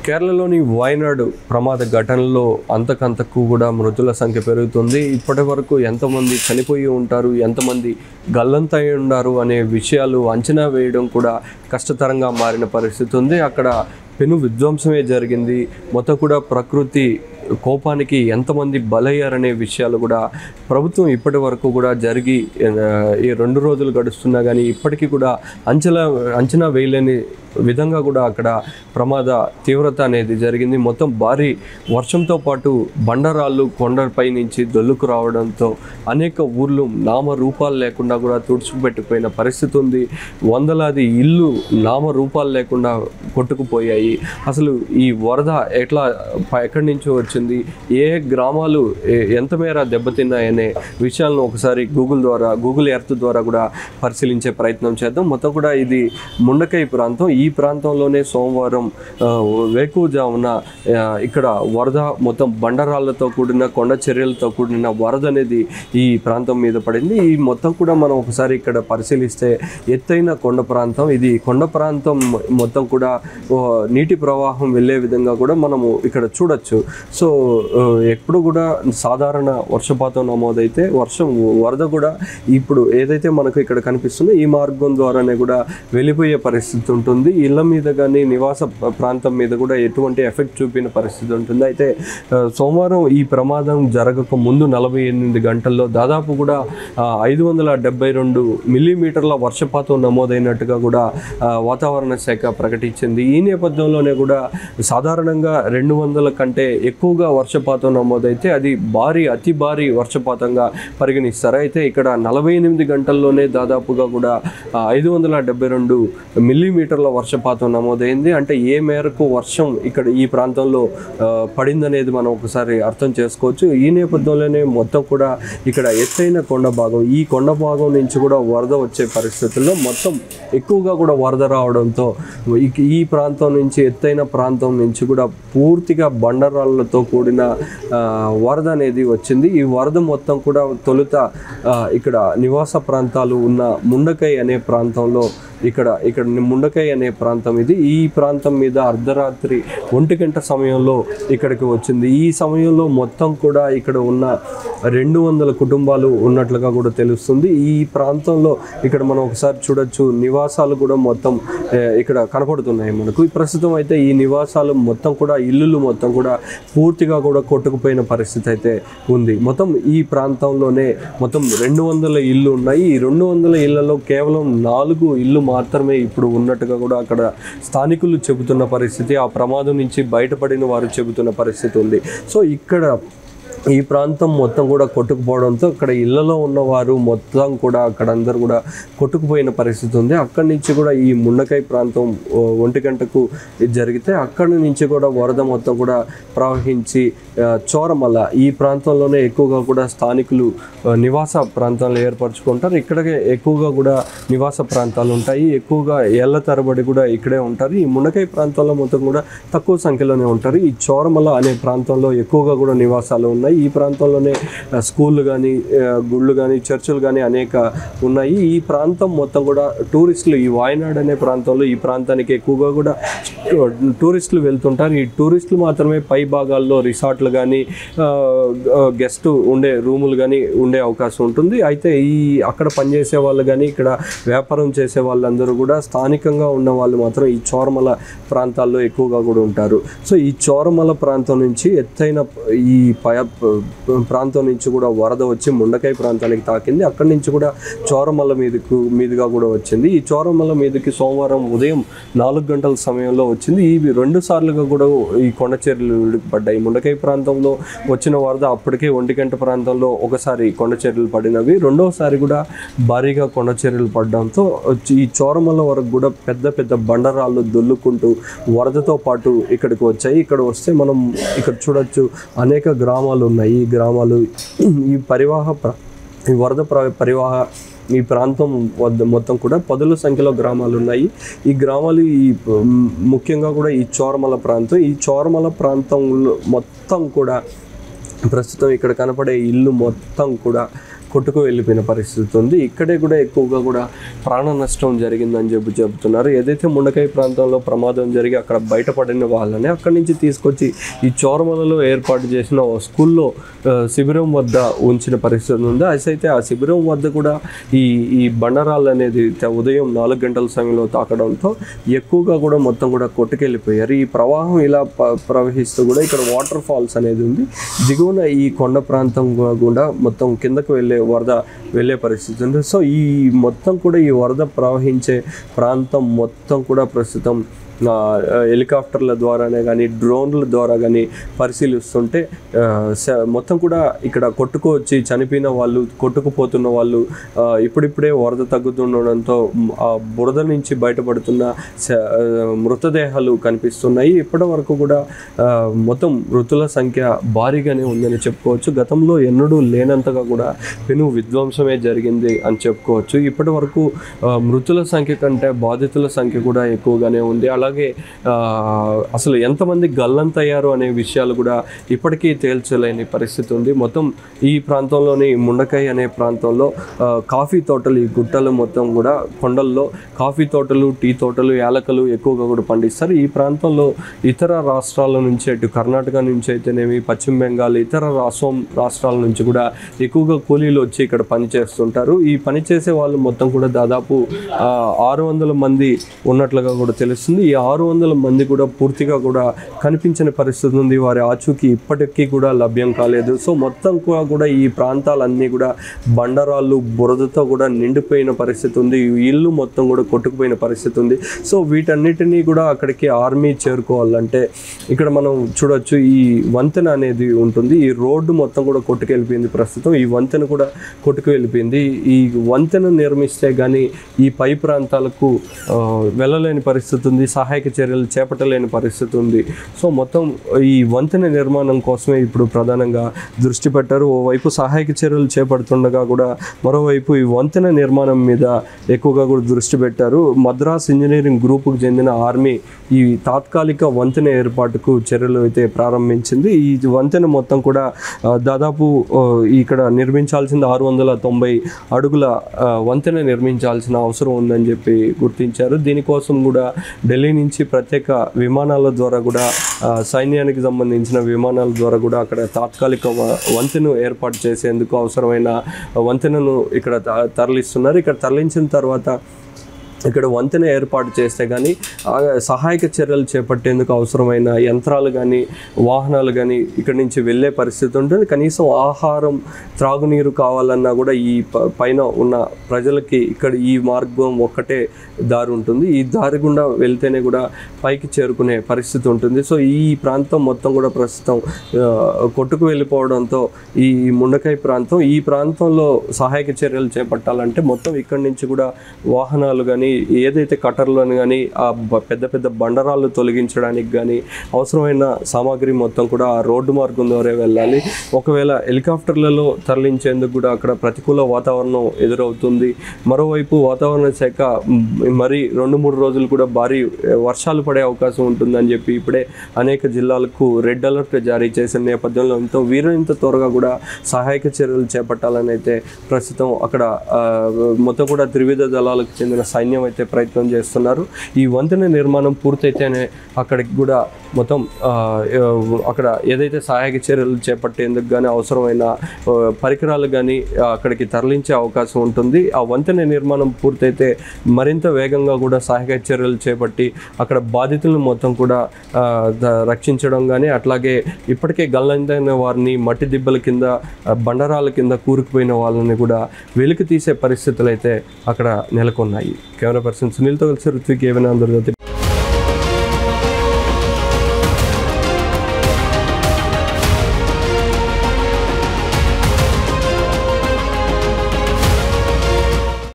కేరళలోని వాయనాడు ప్రమాద ఘటనలో అంతకంతకు కూడా మృతుల సంఖ్య పెరుగుతుంది. ఇప్పటి వరకు ఎంతమంది చనిపోయి ఉంటారు, ఎంతమంది గల్లంతై ఉన్నారు అనే విషయాలు అంచనా వేయడం కూడా కష్టతరంగా మారిన పరిస్థితి ఉంది. అక్కడ పెను విధ్వంసమే జరిగింది. మొత్తం కూడా ప్రకృతి కోపానికి ఎంతమంది బలయ్యారనే విషయాలు కూడా ప్రభుత్వం ఇప్పటి వరకు కూడా జరిగి ఈ 2 రోజులు గడుస్తున్నా కానీ ఇప్పటికీ కూడా అంచనా వేయలేని విధంగా కూడా అక్కడ ప్రమాద తీవ్రత అనేది జరిగింది. మొత్తం భారీ వర్షంతో పాటు బండరాళ్ళు కొండపై నుంచి దొల్లుకు రావడంతో అనేక ఊర్లు నామరూపాలు లేకుండా కూడా తుడుచుకుపెట్టిపోయిన పరిస్థితి ఉంది. వందలాది ఇల్లు నామరూపాలు లేకుండా కొట్టుకుపోయాయి. అసలు ఈ వరద ఎక్కడి నుంచి వచ్చింది, ఏ గ్రామాలు ఎంత మేర దెబ్బతిన్నాయనే విషయాలను ఒకసారి గూగుల్ ఎర్త్ ద్వారా కూడా పరిశీలించే ప్రయత్నం చేద్దాం. మొత్తం కూడా ఇది ముండకై ప్రాంతం. ఈ ప్రాంతంలోనే సోమవారం వేకువజామున ఇక్కడ వరద మొత్తం బండరాళ్లతో కూడిన కొండ చర్యలతో కూడిన వరద అనేది ఈ ప్రాంతం మీద పడింది. ఈ మొత్తం కూడా మనం ఒకసారి ఇక్కడ పరిశీలిస్తే ఎత్తైన కొండ ప్రాంతం. ఇది కొండ ప్రాంతం మొత్తం కూడా నీటి ప్రవాహం వెళ్ళే విధంగా కూడా మనము ఇక్కడ చూడొచ్చు. సో ఎప్పుడు కూడా సాధారణ వర్షపాతం నమోదైతే వరద కూడా ఇప్పుడు ఏదైతే మనకు ఇక్కడ కనిపిస్తుందో ఈ మార్గం ద్వారానే కూడా వెళ్ళిపోయే పరిస్థితి ఉంటుంది. ఇళ్ల మీద కానీ నివాస ప్రాంతం మీద కూడా ఎటువంటి ఎఫెక్ట్ చూపిన పరిస్థితి ఉంటుంది. అయితే సోమవారం ఈ ప్రమాదం జరగక ముందు 48 గంటల్లో దాదాపు కూడా 572 మిల్లీమీటర్ల వర్షపాతం నమోదైనట్టుగా కూడా వాతావరణ శాఖ ప్రకటించింది. ఈ నేపథ్యంలోనే కూడా సాధారణంగా 200 కంటే ఎక్కువగా వర్షపాతం నమోదైతే అది అతి భారీ వర్షపాతంగా పరిగణిస్తారు. అయితే ఇక్కడ 48 గంటల్లోనే దాదాపుగా కూడా 572 మిల్లీమీటర్ల వర్షపాతం నమోదైంది. అంటే ఏ మేరకు వర్షం ఇక్కడ ఈ ప్రాంతంలో పడిందనేది మనం ఒకసారి అర్థం చేసుకోవచ్చు. ఈ నేపథ్యంలోనే మొత్తం కూడా ఇక్కడ ఎత్తైన కొండ భాగం, ఈ కొండ భాగం నుంచి కూడా వరద వచ్చే పరిస్థితుల్లో మొత్తం ఎక్కువగా కూడా వరద రావడంతో ఈ ప్రాంతం నుంచి ఎత్తైన ప్రాంతం నుంచి కూడా పూర్తిగా బండరాళ్లతో కూడిన వరద అనేది వచ్చింది. ఈ వరద మొత్తం కూడా తొలుత ఇక్కడ నివాస ప్రాంతాలు ఉన్న ముండకై అనే ప్రాంతంలో ఇక్కడ ముండకై అనే ప్రాంతం ఇది. ఈ ప్రాంతం మీద అర్ధరాత్రి 1 గంట సమయంలో ఇక్కడికి వచ్చింది. ఈ సమయంలో మొత్తం కూడా ఇక్కడ ఉన్న 200 కుటుంబాలు ఉన్నట్లుగా కూడా తెలుస్తుంది. ఈ ప్రాంతంలో ఇక్కడ మనం ఒకసారి చూడొచ్చు, నివాసాలు కూడా మొత్తం ఇక్కడ కనపడుతున్నాయి మనకు. ప్రస్తుతం అయితే ఈ నివాసాలు మొత్తం కూడా ఇల్లులు మొత్తం కూడా పూర్తిగా కూడా కొట్టుకుపోయిన పరిస్థితి అయితే ఉంది. మొత్తం ఈ ప్రాంతంలోనే మొత్తం 200 ఇళ్ళు ఉన్నాయి. ఈ 200 ఇళ్లలో కేవలం 4 ఇళ్ళు మాత్రమే ఇప్పుడు ఉన్నట్టుగా కూడా అక్కడ స్థానికులు చెబుతున్న పరిస్థితి, ఆ ప్రమాదం నుంచి బయటపడిన వారు చెబుతున్న పరిస్థితి ఉంది. సో ఇక్కడ ఈ ప్రాంతం మొత్తం కూడా కొట్టుకుపోవడంతో ఇక్కడ ఇళ్లలో ఉన్నవారు మొత్తం కూడా అక్కడ అందరూ కూడా కొట్టుకుపోయిన పరిస్థితి ఉంది. అక్కడి నుంచి కూడా ఈ ముండకై ప్రాంతం 1 గంటకు జరిగితే అక్కడి నుంచి కూడా వరద మొత్తం కూడా ప్రవహించి చోరమల ఈ ప్రాంతంలోనే ఎక్కువగా కూడా స్థానికులు నివాస ప్రాంతాలు ఏర్పరచుకుంటారు. ఇక్కడికే ఎక్కువగా కూడా నివాస ప్రాంతాలు ఉంటాయి. ఎక్కువగా ఏళ్ల తరబడి కూడా ఇక్కడే ఉంటారు. ఈ ముండకై ప్రాంతంలో మొత్తం కూడా తక్కువ సంఖ్యలోనే ఉంటారు. ఈ చోరమల అనే ప్రాంతంలో ఎక్కువగా కూడా నివాసాలు ఉన్నాయి. ఈ ప్రాంతంలోనే స్కూళ్ళు కానీ, గుళ్ళు కానీ, చర్చిలు కానీ అనేక ఉన్నాయి. ఈ ప్రాంతం మొత్తం కూడా టూరిస్టులు, ఈ వాయనాడ్ అనే ప్రాంతంలో ఈ ప్రాంతానికి ఎక్కువగా కూడా టూరిస్టులు వెళ్తుంటారు. ఈ టూరిస్టులు మాత్రమే పై భాగాల్లో రిసార్ట్లు కానీ, గెస్ట్ ఉండే రూములు కానీ ఉండే అవకాశం ఉంటుంది. అయితే అక్కడ పనిచేసే వాళ్ళు కానీ, ఇక్కడ వ్యాపారం చేసే వాళ్ళందరూ కూడా స్థానికంగా ఉన్న వాళ్ళు మాత్రం ఈ చోరమల ప్రాంతాల్లో ఎక్కువగా కూడా ఉంటారు. సో ఈ చోరమల ప్రాంతం నుంచి ఎత్తైన ఈ ప్రాంతం నుంచి కూడా వరద వచ్చి ముండకై ప్రాంతానికి తాకింది. అక్కడి నుంచి కూడా చోరమల మీదుగా కూడా వచ్చింది. ఈ చోరమల మీదకి సోమవారం ఉదయం 4 గంటల సమయంలో వచ్చింది. ఇవి 2 సార్లుగా కూడా ఈ కొండ చర్యలు పడ్డాయి. ముండకై ప్రాంతంలో వచ్చిన వరద అప్పటికే 1 గంట ప్రాంతంలో ఒకసారి కొండ చర్యలు పడినవి, రెండవసారి కూడా భారీగా కొండ చర్యలు పడడంతో ఈ చోరమల వరకు కూడా పెద్ద పెద్ద బండరాళ్ళు దొల్లుకుంటూ వరదతో పాటు ఇక్కడికి వచ్చాయి. ఇక్కడ వస్తే మనం ఇక్కడ చూడొచ్చు అనేక గ్రామాలు ఉన్నాయి. ఈ గ్రామాలు ఈ వరద పరివాహ ఈ ప్రాంతం వద్ద మొత్తం కూడా పదుల సంఖ్యలో గ్రామాలు ఉన్నాయి. ఈ గ్రామాలు ముఖ్యంగా కూడా ఈ చోరమల ప్రాంతం. ఈ చోరమల ప్రాంతంలో మొత్తం కూడా ప్రస్తుతం ఇక్కడ కనపడే ఇల్లు మొత్తం కూడా కొట్టుకు వెళ్ళిపోయిన పరిస్థితి ఉంది. ఇక్కడే కూడా ఎక్కువగా కూడా ప్రాణ నష్టం జరిగిందని చెబుతున్నారు. ఏదైతే ముండకై ప్రాంతంలో ప్రమాదం జరిగి అక్కడ బయటపడిన వాళ్ళని అక్కడి నుంచి తీసుకొచ్చి ఈ చోరమలలో ఏర్పాటు చేసిన స్కూల్లో శిబిరం వద్ద ఉంచిన పరిస్థితి ఉంది. అయితే ఆ శిబిరం వద్ద కూడా ఈ బండరాళ్ళు అనేది ఉదయం 4 గంటల సమయంలో తాకడంతో ఎక్కువగా కూడా మొత్తం కూడా కొట్టుకెళ్ళిపోయారు. ఈ ప్రవాహం ఇలా ప్రవహిస్తూ కూడా ఇక్కడ వాటర్ ఫాల్స్ అనేది ఉంది. దిగువన ఈ కొండ ప్రాంతం కూడా మొత్తం కిందకు వెళ్ళే పరిస్థితి ఉంది. సో ఈ మొత్తం కూడా ఈ వరద ప్రవహించే ప్రాంతం మొత్తం కూడా ప్రస్తుతం హెలికాప్టర్ల ద్వారానే కానీ డ్రోన్ల ద్వారా కానీ పరిశీలిస్తుంటే మొత్తం కూడా ఇక్కడ కొట్టుకొచ్చి చనిపోయిన వాళ్ళు, కొట్టుకుపోతున్న వాళ్ళు ఇప్పుడిప్పుడే వరద తగ్గుతుండడంతో ఆ బురద నుంచి బయటపడుతున్న మృతదేహాలు కనిపిస్తున్నాయి. ఇప్పటి వరకు కూడా మొత్తం మృతుల సంఖ్య భారీగానే ఉందని చెప్పుకోవచ్చు. గతంలో ఎన్నడూ లేనంతగా కూడా పెను విధ్వంసమే జరిగింది అని చెప్పుకోవచ్చు. ఇప్పటి వరకు మృతుల సంఖ్య కంటే బాధితుల సంఖ్య కూడా ఎక్కువగానే ఉంది. అలాగే అసలు ఎంతమంది గల్లంతయ్యారు అనే విషయాలు కూడా ఇప్పటికీ తేల్చలేని పరిస్థితి ఉంది. మొత్తం ఈ ప్రాంతంలోని ముండకై అనే ప్రాంతంలో కాఫీ తోటలు, ఈ గుట్టలు మొత్తం కూడా కొండల్లో కాఫీ తోటలు, టీ తోటలు, యాలకలు ఎక్కువగా కూడా పండిస్తారు. ఈ ప్రాంతంలో ఇతర రాష్ట్రాల నుంచి, అటు కర్ణాటక నుంచి అయితేనేమి, పశ్చిమ బెంగాల్, ఇతర రాష్ట్రాల నుంచి కూడా ఎక్కువగా కూలీలు వచ్చి ఇక్కడ పనిచేస్తుంటారు. ఈ పనిచేసే వాళ్ళు మొత్తం కూడా దాదాపు 600 మంది ఉన్నట్లుగా కూడా తెలుస్తుంది. ఈ 600 మంది కూడా పూర్తిగా కూడా కనిపించిన పరిస్థితి ఉంది. వారి ఆచూకీ ఇప్పటికీ కూడా లభ్యం కాలేదు. సో మొత్తం కూడా ఈ ప్రాంతాలన్నీ కూడా బండరాళ్ళు, బురదతో కూడా నిండిపోయిన పరిస్థితి ఉంది. ఇల్లు మొత్తం కూడా కొట్టుకుపోయిన పరిస్థితి ఉంది. సో వీటన్నిటినీ కూడా అక్కడికి ఆర్మీ చేరుకోవాలంటే ఇక్కడ మనం చూడొచ్చు, ఈ వంతెన అనేది ఉంటుంది. ఈ రోడ్డు మొత్తం కూడా కొట్టుకెళ్ళిపోయింది. ప్రస్తుతం ఈ వంతెన కూడా కొట్టుకు వెళ్ళిపోయింది. ఈ వంతెన నిర్మిస్తే కానీ ఈ పై ప్రాంతాలకు వెళ్ళలేని పరిస్థితి ఉంది. సహాయక చర్యలు చేపట్టలేని పరిస్థితి ఉంది. సో మొత్తం ఈ వంతెన నిర్మాణం కోసమే ఇప్పుడు ప్రధానంగా దృష్టి పెట్టారు. ఓవైపు సహాయక చర్యలు చేపడుతుండగా కూడా మరోవైపు ఈ వంతెన నిర్మాణం మీద ఎక్కువగా కూడా దృష్టి పెట్టారు. మద్రాస్ ఇంజనీరింగ్ గ్రూపుకు చెందిన ఆర్మీ ఈ తాత్కాలిక వంతెన ఏర్పాటుకు చర్యలు అయితే ప్రారంభించింది. ఈ వంతెన మొత్తం కూడా దాదాపు ఇక్కడ నిర్మించాల్సింది 690 అడుగుల వంతెన నిర్మించాల్సిన అవసరం ఉందని చెప్పి గుర్తించారు. దీనికోసం కూడా ఢిల్లీ నుంచి ప్రత్యేక విమానాల ద్వారా కూడా సైన్యానికి సంబంధించిన విమానాల ద్వారా కూడా అక్కడ తాత్కాలిక వంతెన ఏర్పాటు చేసేందుకు అవసరమైన వంతెనను ఇక్కడ తరలిస్తున్నారు. ఇక్కడ తరలించిన తర్వాత ఇక్కడ వంతెన ఏర్పాటు చేస్తే కానీ సహాయక చర్యలు చేపట్టేందుకు అవసరమైన యంత్రాలు కానీ వాహనాలు కానీ ఇక్కడి నుంచి వెళ్ళే పరిస్థితి ఉంటుంది. కనీసం ఆహారం, త్రాగునీరు కావాలన్నా కూడా ఈ పైన ఉన్న ప్రజలకి ఇక్కడ ఈ మార్గం ఒక్కటే దారి ఉంటుంది. ఈ దారి గుండా వెళ్తేనే కూడా పైకి చేరుకునే పరిస్థితి ఉంటుంది. సో ఈ ప్రాంతం మొత్తం కూడా ప్రస్తుతం కొట్టుకు వెళ్ళిపోవడంతో ఈ ముండకై ప్రాంతం, ఈ ప్రాంతంలో సహాయక చర్యలు చేపట్టాలంటే మొత్తం ఇక్కడి నుంచి కూడా వాహనాలు కానీ, ఏదైతే కట్టర్లను కానీ, ఆ పెద్ద పెద్ద బండరాళ్ళు తొలగించడానికి కానీ అవసరమైన సామాగ్రి మొత్తం కూడా ఆ రోడ్డు మార్గం ద్వారా వెళ్ళాలి. ఒకవేళ హెలికాప్టర్లలో తరలించేందుకు కూడా అక్కడ ప్రతికూల వాతావరణం ఎదురవుతుంది. మరోవైపు వాతావరణ శాఖ మరి 2-3 రోజులు కూడా భారీ వర్షాలు పడే అవకాశం ఉంటుందని చెప్పి ఇప్పుడే అనేక జిల్లాలకు రెడ్ అలర్ట్ జారీ చేసిన నేపథ్యంలో వీరంత త్వరగా కూడా సహాయక చర్యలు చేపట్టాలని అయితే ప్రస్తుతం అక్కడ మొత్తం కూడా త్రివిధ దళాలకు చెందిన సైన్యం అయితే ప్రయత్నం చేస్తున్నారు. ఈ వంతెన నిర్మాణం పూర్తయితేనే అక్కడికి కూడా మొత్తం అక్కడ ఏదైతే సహాయక చర్యలు చేపట్టేందుకు కానీ అవసరమైన పరికరాలు కానీ అక్కడికి తరలించే అవకాశం ఉంటుంది. ఆ వంతెన నిర్మాణం పూర్తయితే మరింత వేగంగా కూడా సహాయక చర్యలు చేపట్టి అక్కడ బాధితులను మొత్తం కూడా రక్షించడం కానీ, అట్లాగే ఇప్పటికే గల్లంతైన వారిని మట్టి దిబ్బల కింద, బండరాల కింద కూరుకుపోయిన వాళ్ళని కూడా వెలికి తీసే పరిస్థితులు అయితే అక్కడ నెలకొన్నాయి. కెమెరా పర్సన్ సునీల్తో కలిసి ఋత్విక్, ఏవైనా అందరూ